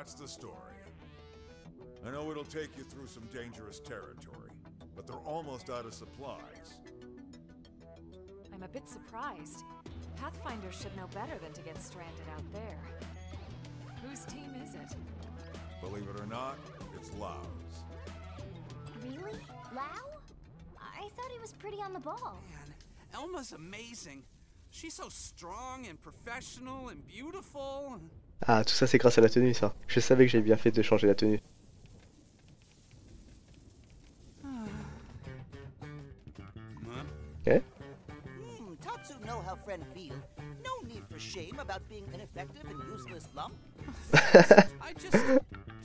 That's the story. I know it'll take you through some dangerous territory, but they're almost out of supplies. I'm a bit surprised. Pathfinders should know better than to get stranded out there. Whose team is it? Believe it or not, it's Lau's. Really? Lau? I thought he was pretty on the ball. Man, Elma's amazing. She's so strong and professional and beautiful. Ah, tout ça c'est grâce à la tenue ça. Je savais que j'avais bien fait de changer la tenue. Eh? Tatsu know how friend feel. No need for shame about being ineffective and useless lump. I just...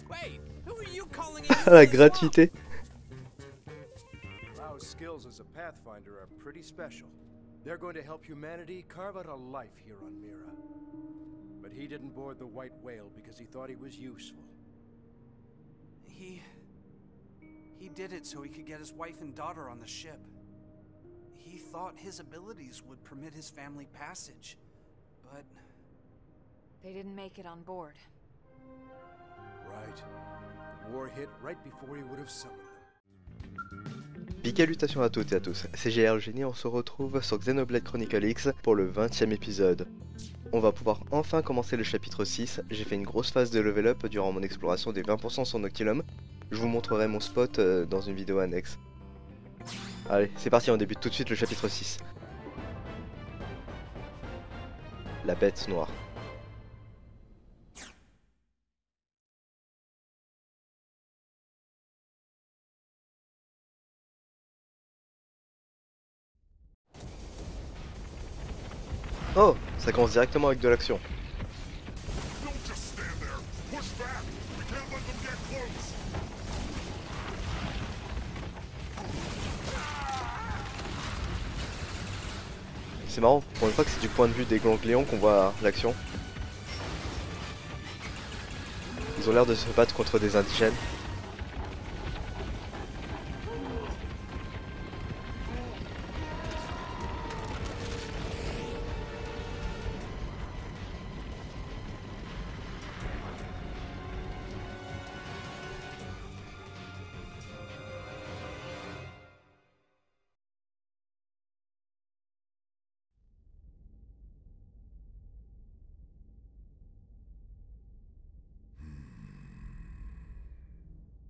Wait, who are you calling a La useless gratuité. Lau's skills as a pathfinder are pretty special. They're going to help humanity carve out a life here on Mira. But he didn't board the white whale because he thought he was useful. He did it so he could get his wife and daughter on the ship. He thought his abilities would permit his family passage, but... They didn't make it on board. Right. The war hit right before he would have summoned them. Pikalutation à toutes et à tous, c'est GR le génie, on se retrouve sur Xenoblade Chronicles X pour le 20e épisode. On va pouvoir enfin commencer le chapitre 6, j'ai fait une grosse phase de level up durant mon exploration des 20% sur Noctilum. Je vous montrerai mon spot dans une vidéo annexe. Allez, c'est parti, on débute tout de suite le chapitre 6. La bête noire. Oh, ça commence directement avec de l'action. C'est marrant, pour une fois que c'est du point de vue des gangléons qu'on voit l'action. Ils ont l'air de se battre contre des indigènes.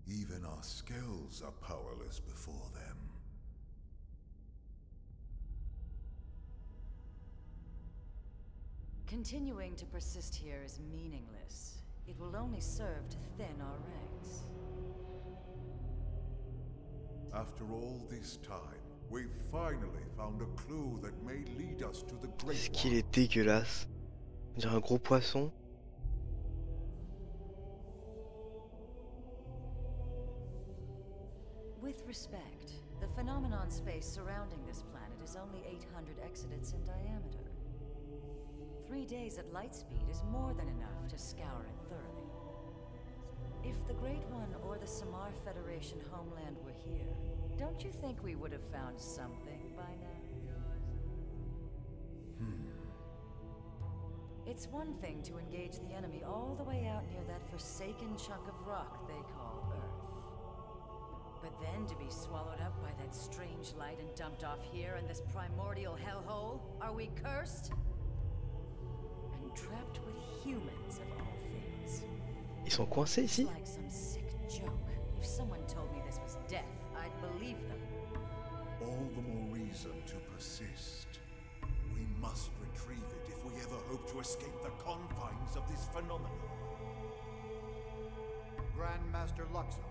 Even our Skells are powerless before them. Continuing to persist here is meaningless. It will only serve to thin our ranks. After all this time, we've finally found a clue that may lead us to the Great Est-ce qu'il One. est dégueulasse? On dirait un gros poisson. With respect, the phenomenon space surrounding this planet is only 800 exodents in diameter. 3 days at light speed is more than enough to scour it thoroughly. If the Great One or the Samar Federation homeland were here, don't you think we would have found something by now? It's one thing to engage the enemy all the way out near that forsaken chunk of rock they call Earth. But then to be swallowed up by that strange light and dumped off here in this primordial hellhole? Are we cursed? And trapped with humans of all things. Ils sont coincés It's ici? like some sick joke. If someone told me this was death, I'd believe them. All the more reason to persist. We must retrieve it if we ever hope to escape the confines of this phenomenon. Grandmaster Luxo,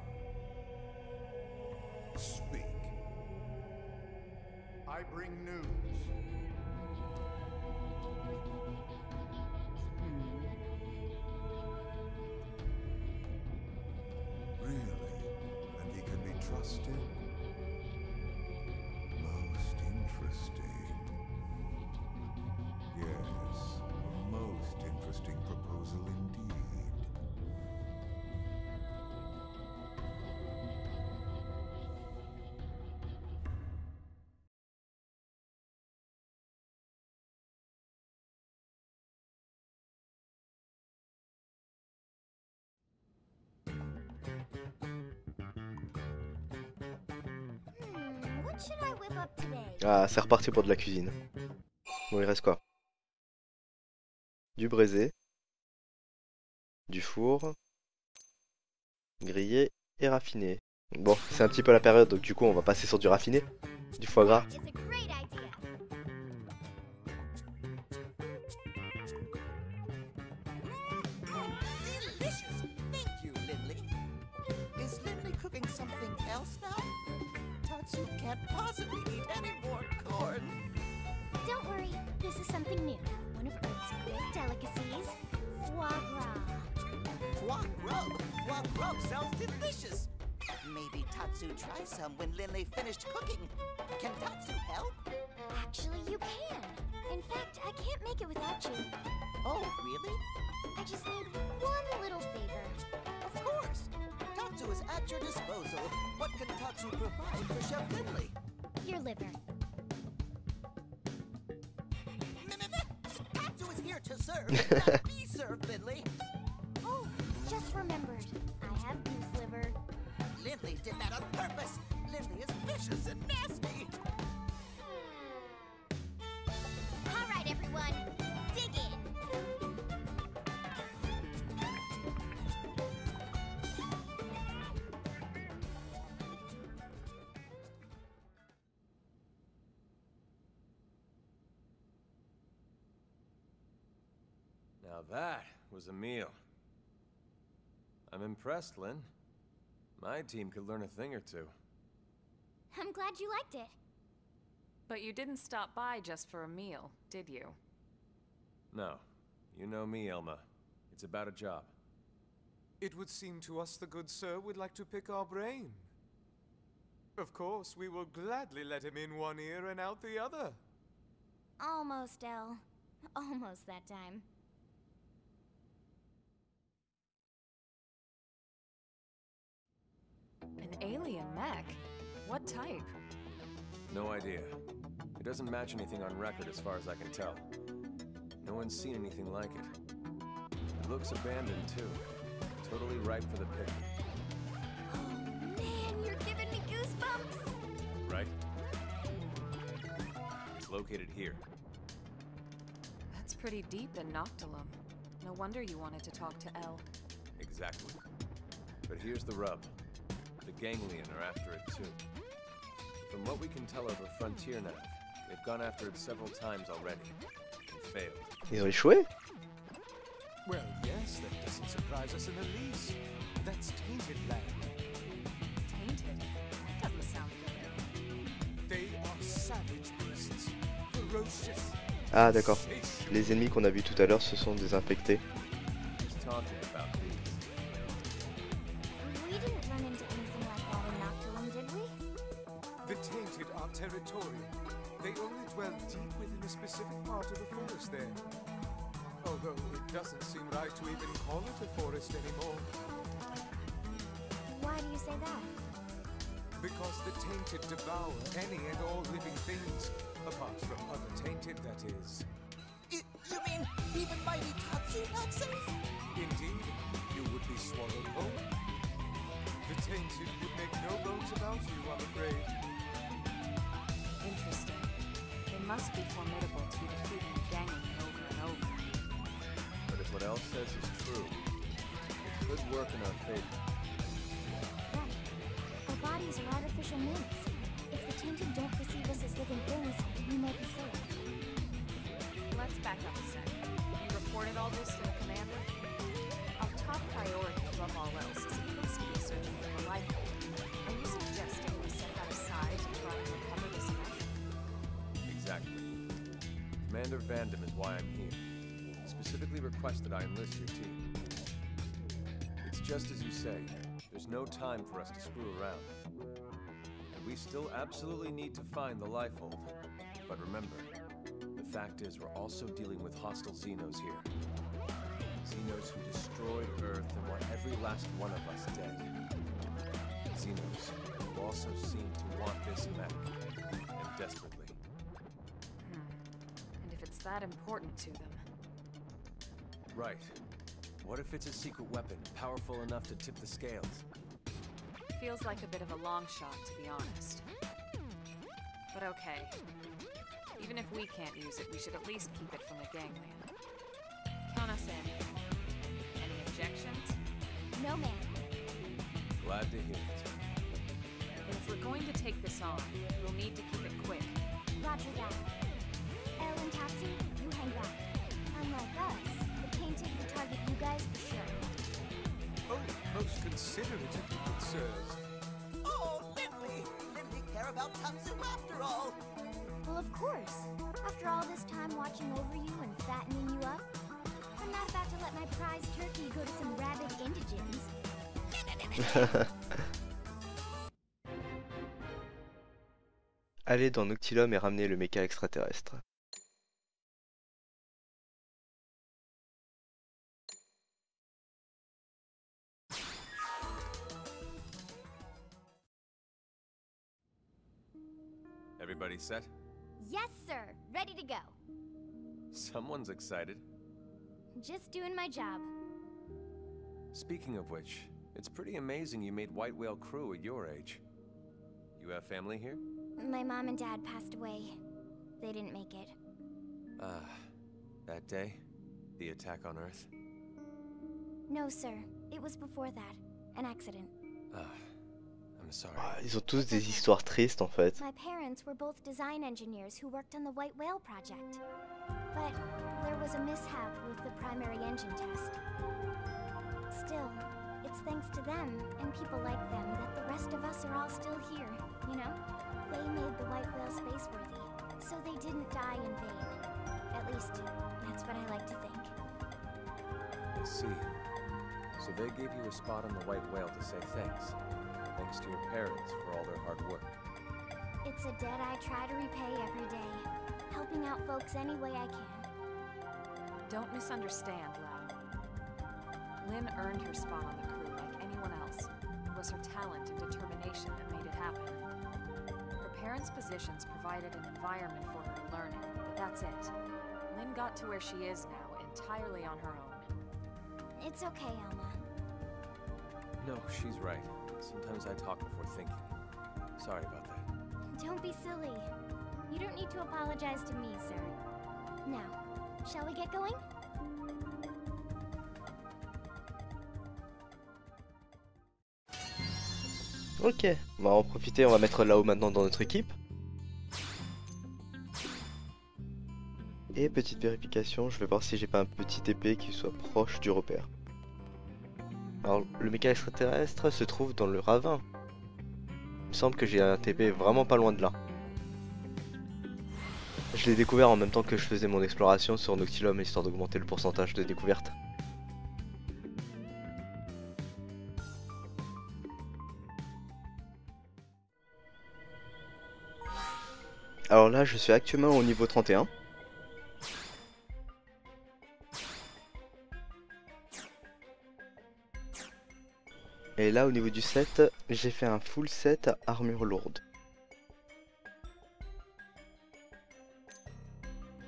Speak. I bring news. Really? And he can be trusted? Most interesting. Yes, a most interesting proposal indeed. What should I whip up today? Ah, c'est reparti pour de la cuisine. Bon, il reste quoi? Du braisé, du four, grillé et raffiné. Bon, c'est un petit peu la période, donc du coup on va passer sur du raffiné, du foie gras. It's a great idea. Delicious! Thank you, Lindley. Is Lindley cooking something else now? Tatsu can't possibly eat any more corn. Don't worry, this is something new. One of Earth's great delicacies, foie gras. Foie grub! Foie grub sounds delicious! Maybe Tatsu try some when Lindley finished cooking. Can Tatsu help? Actually, you can. In fact, I can't make it without you. Oh, really? I just need one little favor. Of course! Tatsu is at your disposal. What can Tatsu provide for Chef Lindley? Your liver. Tatsu is here to serve, not be served, Lindley. Oh, just remembered. I have goose liver. Lindley did that on purpose. Lindley is vicious and nasty. All right, everyone, dig in. Now that was a meal. I'm impressed, Lynn. My team could learn a thing or two. I'm glad you liked it. But you didn't stop by just for a meal, did you? No. You know me, Elma. It's about a job. It would seem to us the good sir would like to pick our brain. Of course, we will gladly let him in one ear and out the other. Almost, Elle. Almost that time. An alien mech? What type? No idea. It doesn't match anything on record as far as I can tell. No one's seen anything like it. It looks abandoned, too. Totally ripe for the picking. Oh, man, you're giving me goosebumps. Right? It's located here. That's pretty deep in Noctilum. No wonder you wanted to talk to Elle. Exactly. But here's the rub. The ganglion are after it, too. From what we can tell over Frontier Nav, they've gone after it several times already, and failed. Ils ont échoué? Well, yes, that doesn't surprise us in the least. That's tainted land. Tainted? That doesn't sound good. They are savage beasts, ferocious. Ah d'accord. Les ennemis qu'on a vus tout à l'heure se sont désinfectés. Just talking about these. We didn't run into anything like that in Noctilum, did we? The tainted are territorial. They only dwell deep within a specific part of the forest there. Although it doesn't seem right to even call it a forest anymore. Why do you say that? Because the tainted devour any and all living things, apart from other tainted, that is. You mean even mighty Tatsu not safe? Indeed, you would be swallowed whole. The tainted would make no bones about you, I'm afraid. Interesting. They must be formidable to be defeating the ganglion over and over. But if what Elle says is true, it could work in our favor. Right. Our bodies are artificial mimics. If the tainted don't perceive us as living things, we might be safe. Let's back up a sec. You reported all this to the commander? Our top priority above all else is supposed to be searching for the life form. Are you suggesting we set that aside to try and recover this mech? Exactly. Commander Vandam is why I'm here. Specifically requested I enlist your team. It's just as you say. There's no time for us to screw around. And we still absolutely need to find the lifehold. But remember, the fact is we're also dealing with hostile Xenos here. Xenos who destroyed Earth and want every last one of us dead. Xenos who also seem to want this mech, and desperately. And if it's that important to them? Right. What if it's a secret weapon, powerful enough to tip the scales? Feels like a bit of a long shot, to be honest. But okay. Even if we can't use it, we should at least keep it from the gangland. Count us in. Any objections? No, ma'am. Glad to hear it. But if we're going to take this on, we'll need to keep it quick. Roger that. Elle and Tatsu, you hang back. Unlike us, the Tainted will target you guys for sure. Oh, most considerate of you, good sirs. Oh, Lindley! Lindley care about Tatsu after all! Well, of course. After all this time watching over you and fattening you up, I'm not about to let my prized turkey go to some rabid indigents. Allez dans Noctilum et ramener le méca extraterrestre. Everybody set? Yes, sir. Ready to go. Someone's excited. Just doing my job. Speaking of which, it's pretty amazing you made White Whale crew at your age. You have family here? My mom and dad passed away. They didn't make it. Ah, that day? The attack on Earth? No, sir. It was before that. An accident. Ah, I'm sorry. Ils ont tous des histoires tristes en fait. My parents were both design engineers who worked on the White Whale project. But there was a mishap with the primary engine test. Still, it's thanks to them and people like them that the rest of us are all still here, you know? They made the White Whale spaceworthy, so they didn't die in vain. At least, that's what I like to think. I see. So they gave you a spot on the White Whale to say thanks. Thanks to your parents for all their hard work. It's a debt I try to repay every day, helping out folks any way I can. Don't misunderstand, Lau. Lynn earned her spot on the crew like anyone else. It was her talent and determination that made it happen. Her parents' positions provided an environment for her to learn in, but that's it. Lynn got to where she is now entirely on her own. It's okay, Alma. No, she's right. Sometimes I talk before thinking. Sorry about that. Don't be silly. You don't need to apologize to me, sir. Now, shall we get going? Ok, on va en profiter, on va mettre là-haut maintenant dans notre équipe. Et petite vérification, je vais voir si j'ai pas un petit épée qui soit proche du repère. Alors, le méca extraterrestre se trouve dans le ravin. Il me semble que j'ai un TP vraiment pas loin de là. Je l'ai découvert en même temps que je faisais mon exploration sur Noctilum, histoire d'augmenter le pourcentage de découverte. Alors là, je suis actuellement au niveau 31. Et là, au niveau du set, j'ai fait un full set armure lourde.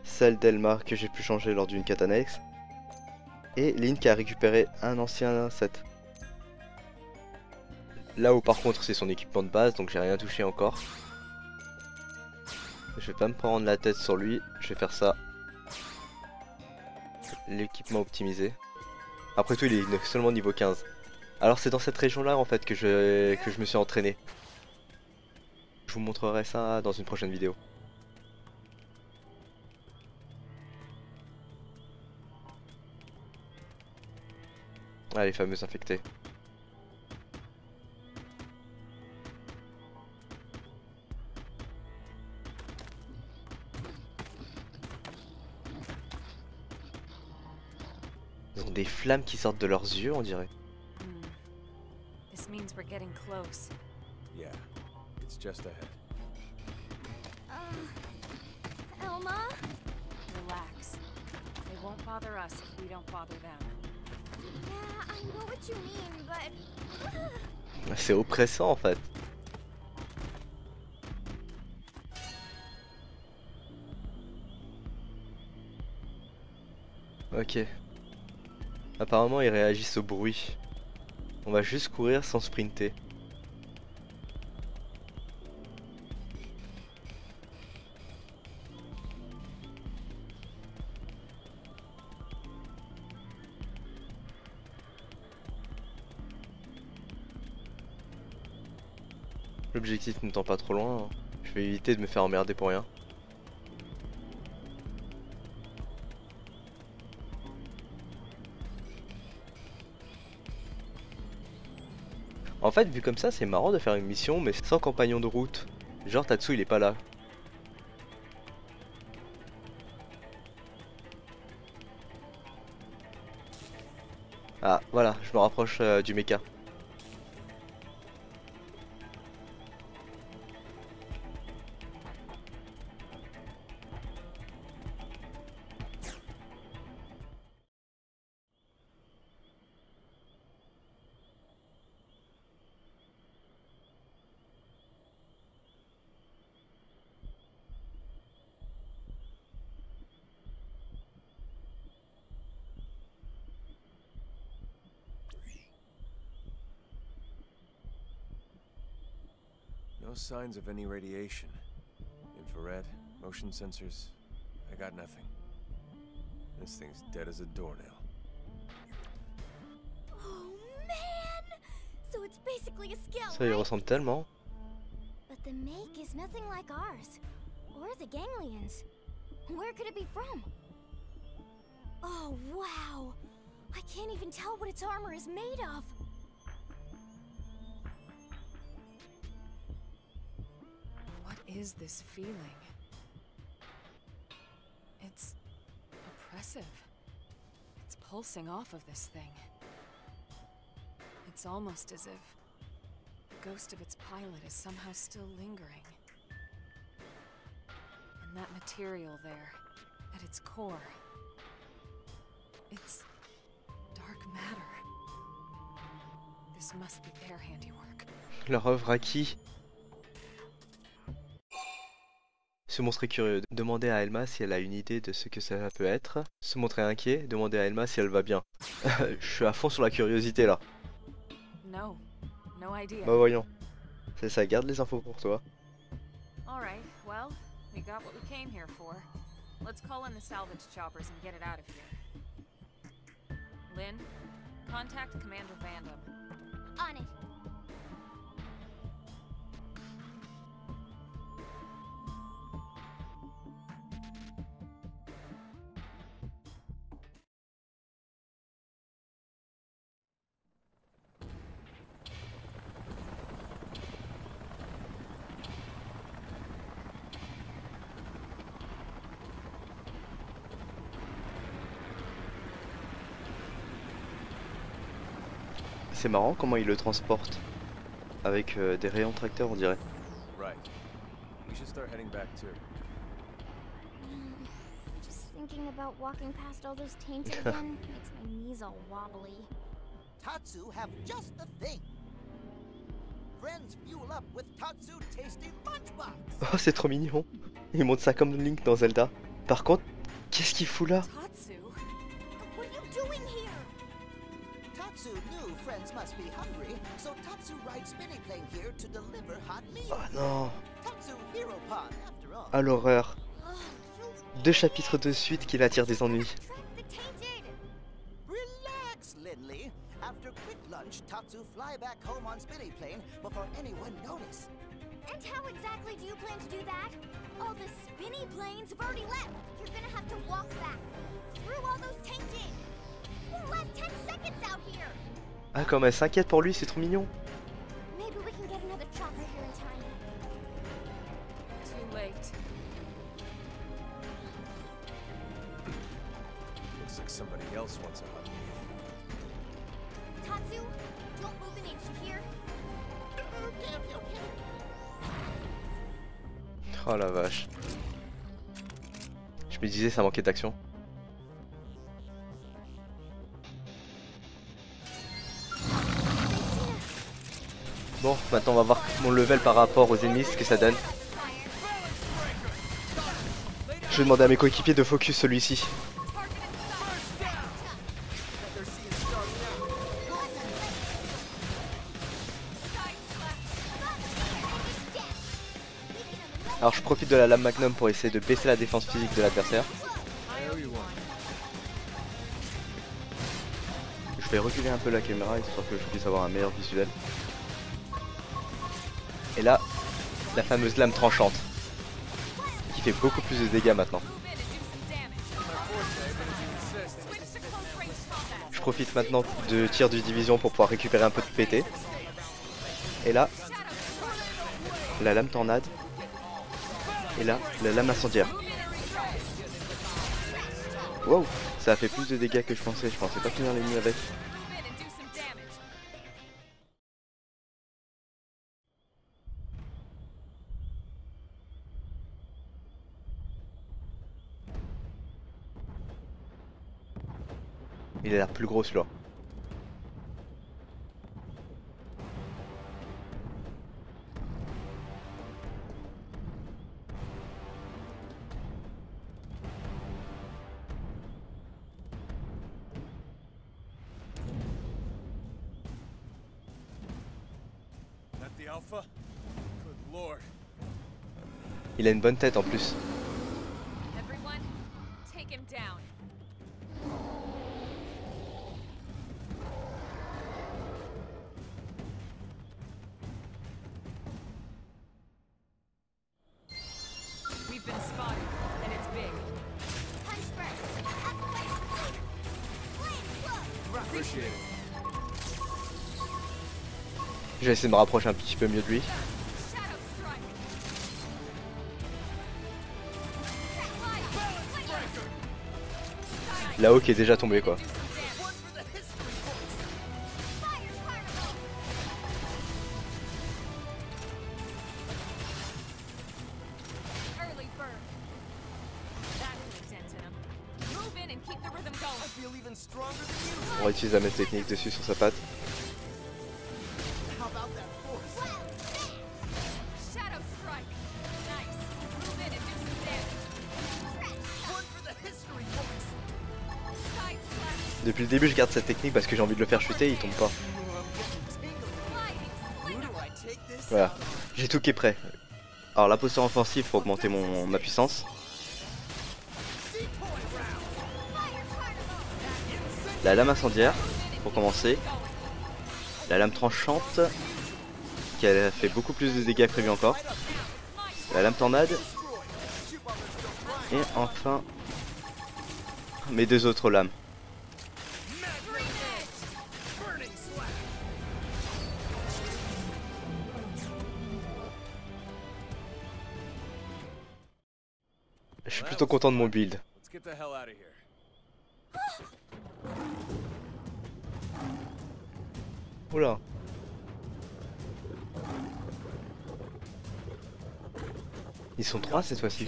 Celle d'Elmar que j'ai pu changer lors d'une quête annexe. Et Lynn qui a récupéré un ancien set. Là où par contre c'est son équipement de base, donc j'ai rien touché encore. Je vais pas me prendre la tête sur lui, je vais faire ça. L'équipement optimisé. Après tout, il est seulement niveau 15. Alors c'est dans cette région là en fait que je me suis entraîné. Je vous montrerai ça dans une prochaine vidéo. Ah, les fameux infectés. Ils ont des flammes qui sortent de leurs yeux, on dirait. This means we're getting close. Yeah, it's just ahead. Elma? Relax. They won't bother us if we don't bother them. Yeah, I know what you mean, but... C'est oppressant en fait. Ok. Apparemment ils réagissent au bruit. On va juste courir sans sprinter. L'objectif n'étant pas trop loin, je vais éviter de me faire emmerder pour rien. En fait, vu comme ça, c'est marrant de faire une mission mais sans compagnon de route. Genre Tatsu il est pas là. Ah voilà, je me rapproche du mecha. No signs of any radiation. Infrared, motion sensors. I got nothing. This thing's dead as a doornail. Oh man! So it's basically a Skell, Ça, il ressemble tellement. But the make is nothing like ours. Or the ganglions. Where could it be from? Oh wow! I can't even tell what its armor is made of. What is this feeling? It's oppressive. It's pulsing off of this thing. It's almost as if the ghost of its pilot is somehow still lingering. And that material there, at its core, it's dark matter. This must be their handiwork. Leur œuvre à qui? Se montrer curieux, demander à Elma si elle a une idée de ce que ça peut être. Se montrer inquiet, demander à Elma si elle va bien. Je suis à fond sur la curiosité là. No, no idea. Bah voyons. C'est ça, garde les infos pour toi. Alright, well, we got what we came here for. Let's call in the salvage choppers and get it out of here. Lynn, contact Commander Vandam. On it. C'est marrant comment il le transporte. Avec des rayons tracteurs on dirait. Right. We should start heading back too. Just thinking about walking past all those tainted again makes my knees all wobbly. Tatsu have just the thing. Friends fuel up with Tatsu tasty lunchbox. Oh c'est trop mignon. Il monte ça comme Link dans Zelda. Par contre, qu'est-ce qu'il fout là? Tatsu? What are you doing here? Tatsu knew friends must be hungry, so Tatsu rides spinny plane here to deliver hot meals. Oh non. Tatsu hero pod after all. À l'horreur. 2 chapitres de suite qui l'attire des ennuis. The tainted. Relax, Lindley. After quick lunch, Tatsu fly back home on spinny plane before anyone notice. And how exactly do you plan to do that? All the spinny planes have already left. You're gonna have to walk back through all those tainted. We'll last 10 seconds out here. Ah comme elle s'inquiète pour lui, c'est trop mignon. Maybe we can get another chopper here in time. Too late. Looks like somebody else wants a hug. Tatsu, don't move an inch here. Oh la vache. Je me disais ça manquait d'action. Bon, maintenant on va voir mon level par rapport aux ennemis, ce que ça donne. Je vais demander à mes coéquipiers de focus celui-ci. Alors je profite de la lame magnum pour essayer de baisser la défense physique de l'adversaire. Je vais reculer un peu la caméra histoire que je puisse avoir un meilleur visuel. Et là, la fameuse lame tranchante, qui fait beaucoup plus de dégâts maintenant. Je profite maintenant de tir de division pour pouvoir récupérer un peu de PT. Et là, la lame tornade. Et là, la lame incendiaire. Wow, ça a fait plus de dégâts que je pensais pas finir l'ennemi avec. Il a l'air plus gros celui-là. Il a une bonne tête en plus. Everyone, take him down. We've been spotted, and it's big. Punch first. Appreciate it. Je vais essayer de me rapprocher un petit peu mieux de lui. Là-haut qui est déjà tombé quoi. On va utiliser la même technique dessus sur sa patte. Depuis le début je garde cette technique parce que j'ai envie de le faire chuter, il tombe pas. Voilà, j'ai tout qui est prêt. Alors la posture offensive pour augmenter ma puissance. La lame incendiaire pour commencer. La lame tranchante qui a fait beaucoup plus de dégâts que prévu encore. La lame tornade. Et enfin mes deux autres lames. Je suis plutôt content de mon build. Oula. Ils sont trois cette fois-ci.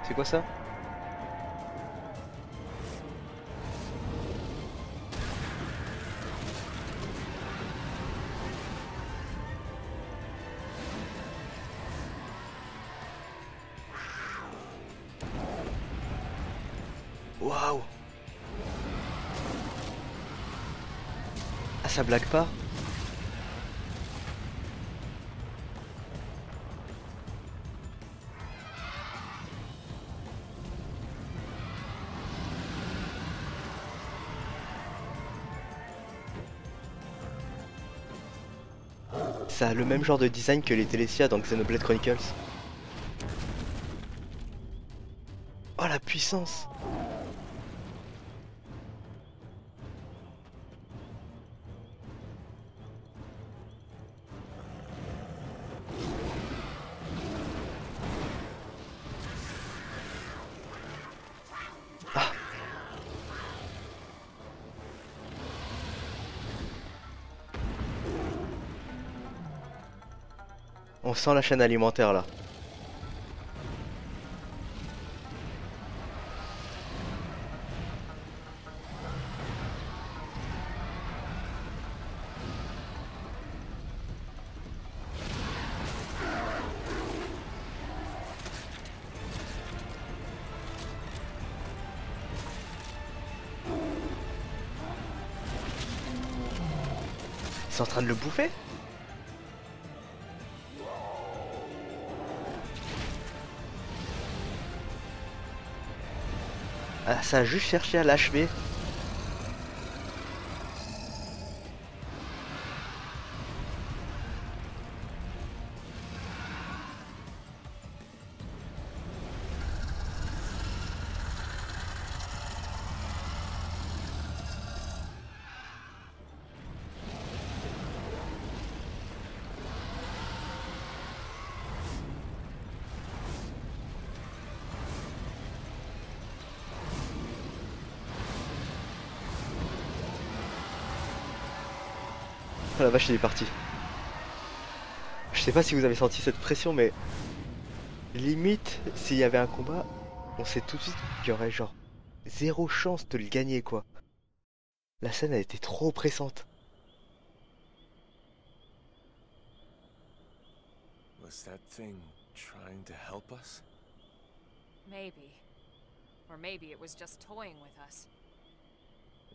C'est quoi ça? Waouh! Ah, ça blague pas? Ça a le même genre de design que les Télésia dans Xenoblade Chronicles. Oh la puissance! Ah. On sent la chaîne alimentaire là. Ils sont en train de le bouffer? Ah, ça a juste cherché à l'achever. Oh la vache, il est parti. Je sais pas si vous avez senti cette pression, mais limite, s'il y avait un combat, on sait tout de suite qu'il y aurait genre zéro chance de le gagner, quoi. La scène a été trop pressante. Was that thing trying to help us? Maybe. Or maybe it was just toying with us.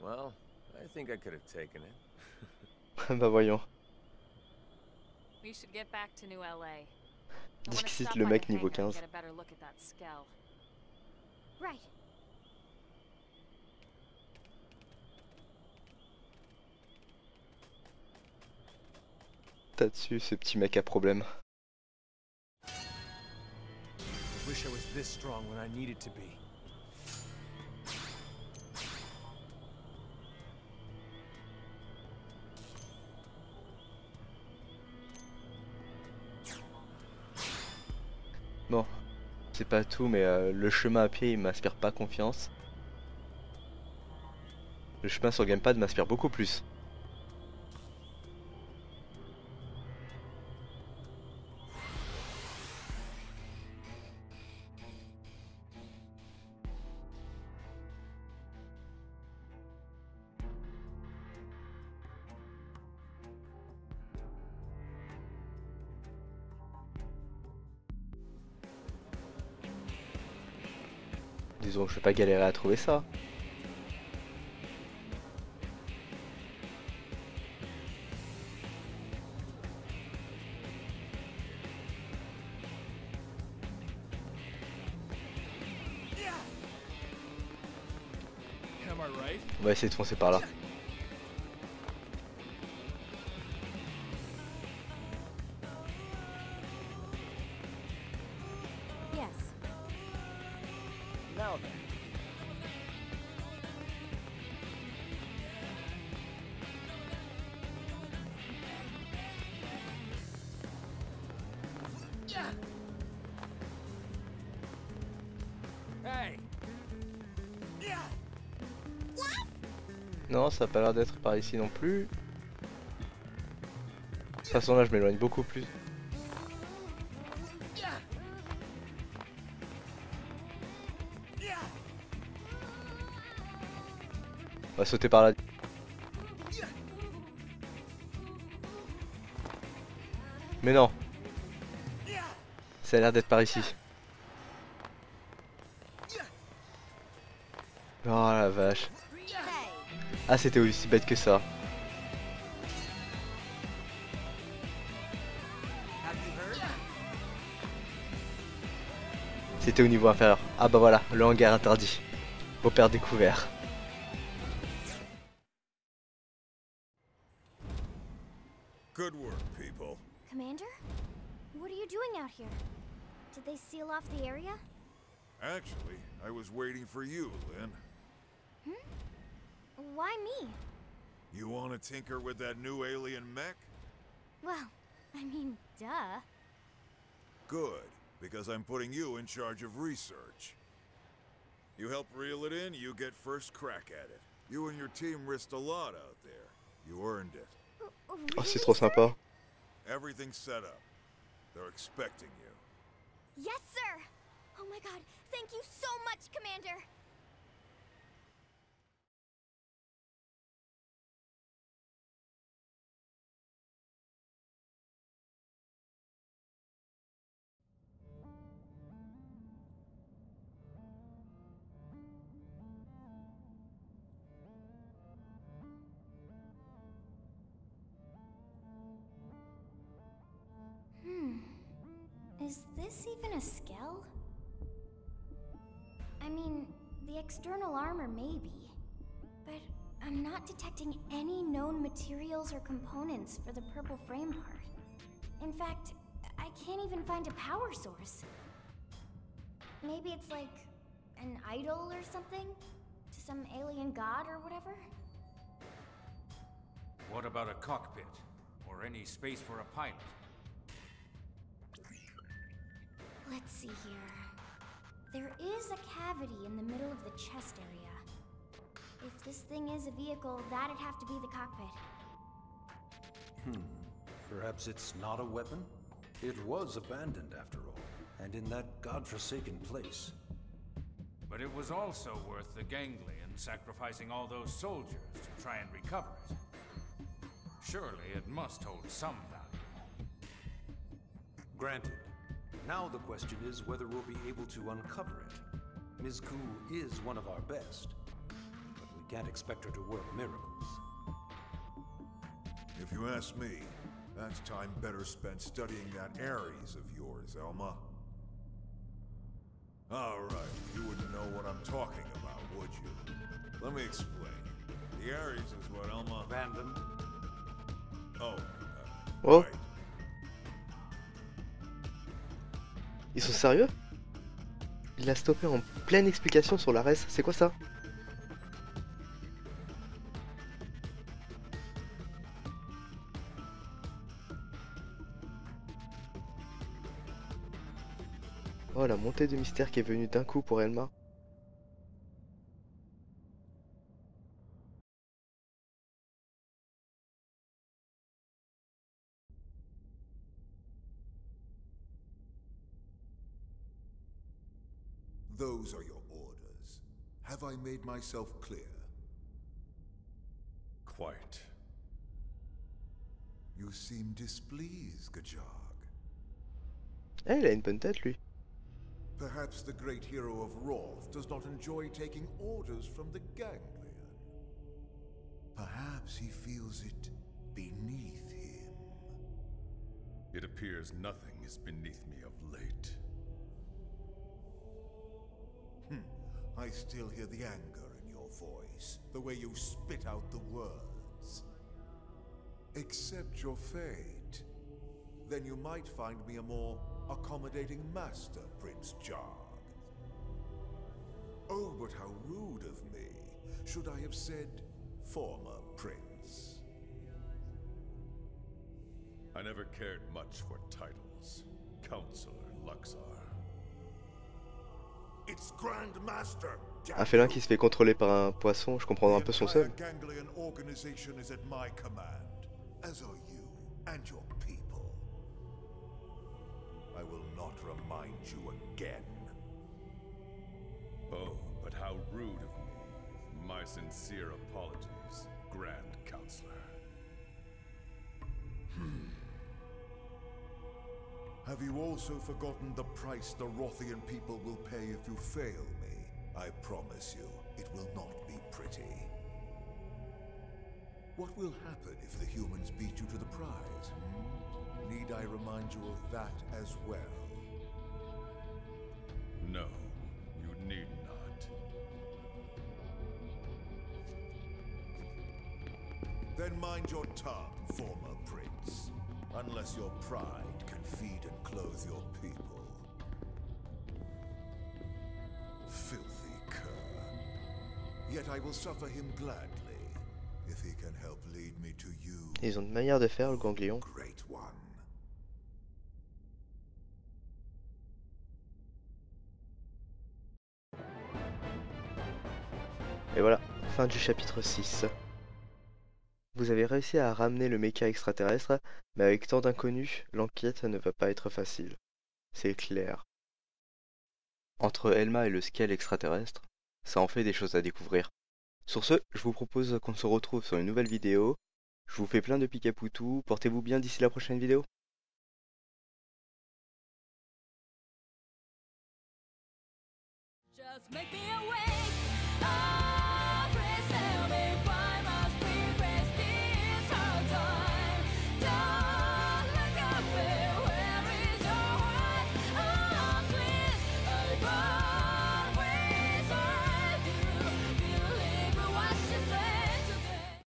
Well, I think I could have taken it. Bah voyons. We should get back to New LA. I wanna Disquisite stop le by mec the niveau hangar and 15. get a better look at that Skell. Right. T'as dessus ce petit mec à problème. I wish I was this strong when I needed to be. Bon, c'est pas tout, mais le chemin à pied il m'inspire pas confiance. Le chemin sur Gamepad m'inspire beaucoup plus. Disons, je vais pas galérer à trouver ça. On va essayer de foncer par là. Yes. Now then. Hey! Non, ça a pas l'air d'être par ici non plus. De toute façon là je m'éloigne beaucoup plus. On va sauter par là. Mais non. Ça a l'air d'être par ici. Oh la vache. Ah, c'était aussi bête que ça. C'était au niveau inférieur. Ah bah voilà, le hangar interdit. Repère découvert. Good work, people. Commander? What are you doing out here? Did they seal off the area? Actually, I was waiting for you, Lynn. Why me? You want to tinker with that new alien mech? Well, I mean, duh. Good, because I'm putting you in charge of research. You help reel it in, you get first crack at it. You and your team risked a lot out there. You earned it. Oh, c'est trop sympa. Everything's set up. They're expecting you. Yes, sir! Oh my god, thank you so much, Commander! Is this even a Skell? I mean, The external armor maybe, but I'm not detecting any known materials or components for the purple frame part. In fact, I can't even find a power source. Maybe it's like an idol or something? To some alien god or whatever? What about a cockpit? Or any space for a pilot? Let's see here. There is a cavity in the middle of the chest area. If this thing is a vehicle, that'd have to be the cockpit. Perhaps it's not a weapon? It was abandoned after all, and in that godforsaken place. But it was also worth the ganglion sacrificing all those soldiers to try and recover it. Surely it must hold some value. Granted. Now the question is whether we'll be able to uncover it. Ms. Ku is one of our best, but we can't expect her to work miracles. If you ask me, that's time better spent studying that Ares of yours, Elma. Alright, you wouldn't know what I'm talking about, would you? Let me explain. The Ares is what Elma... Abandoned? Oh. Right. Ils sont sérieux? Il a stoppé en pleine explication sur l'Ares, c'est quoi ça? Oh, la montée de mystère qui est venue d'un coup pour Elma. Those are your orders. Have I made myself clear? Quite. You seem displeased, Gajag. Eh, il a une bonne tête, lui. Perhaps the great hero of Roth does not enjoy taking orders from the ganglion. Perhaps he feels it beneath him. It appears nothing is beneath me of late. I still hear the anger in your voice, the way you spit out the words. Accept your fate. Then you might find me a more accommodating master, Prince Jog. Oh, but how rude of me. Should I have said former prince? I never cared much for titles. Counselor Luxar. It's Grand Master. Un félin qui se fait contrôler par un poisson, je comprends un peu son seum. The ganglion organization is at my command, as are you and your people. I will not remind you again. Oh, but how rude of me. My sincere apologies, Grand Counselor. Have you also forgotten the price the Rothian people will pay if you fail me? I promise you, it will not be pretty. What will happen if the humans beat you to the prize? Need I remind you of that as well? No, you need not. Then mind your tongue, former prince. Unless your pride can feed and clothe your people. Filthy cur. Yet I will suffer him gladly, if he can help lead me to you. Ils ont une manière de faire, le ganglion. Great one. Et voilà, fin du chapitre 6. Vous avez réussi à ramener le mecha extraterrestre, mais avec tant d'inconnus, l'enquête ne va pas être facile. C'est clair. Entre Elma et le Skell extraterrestre, ça en fait des choses à découvrir. Sur ce, je vous propose qu'on se retrouve sur une nouvelle vidéo. Je vous fais plein de Pikalutation, portez-vous bien d'ici la prochaine vidéo. Just make me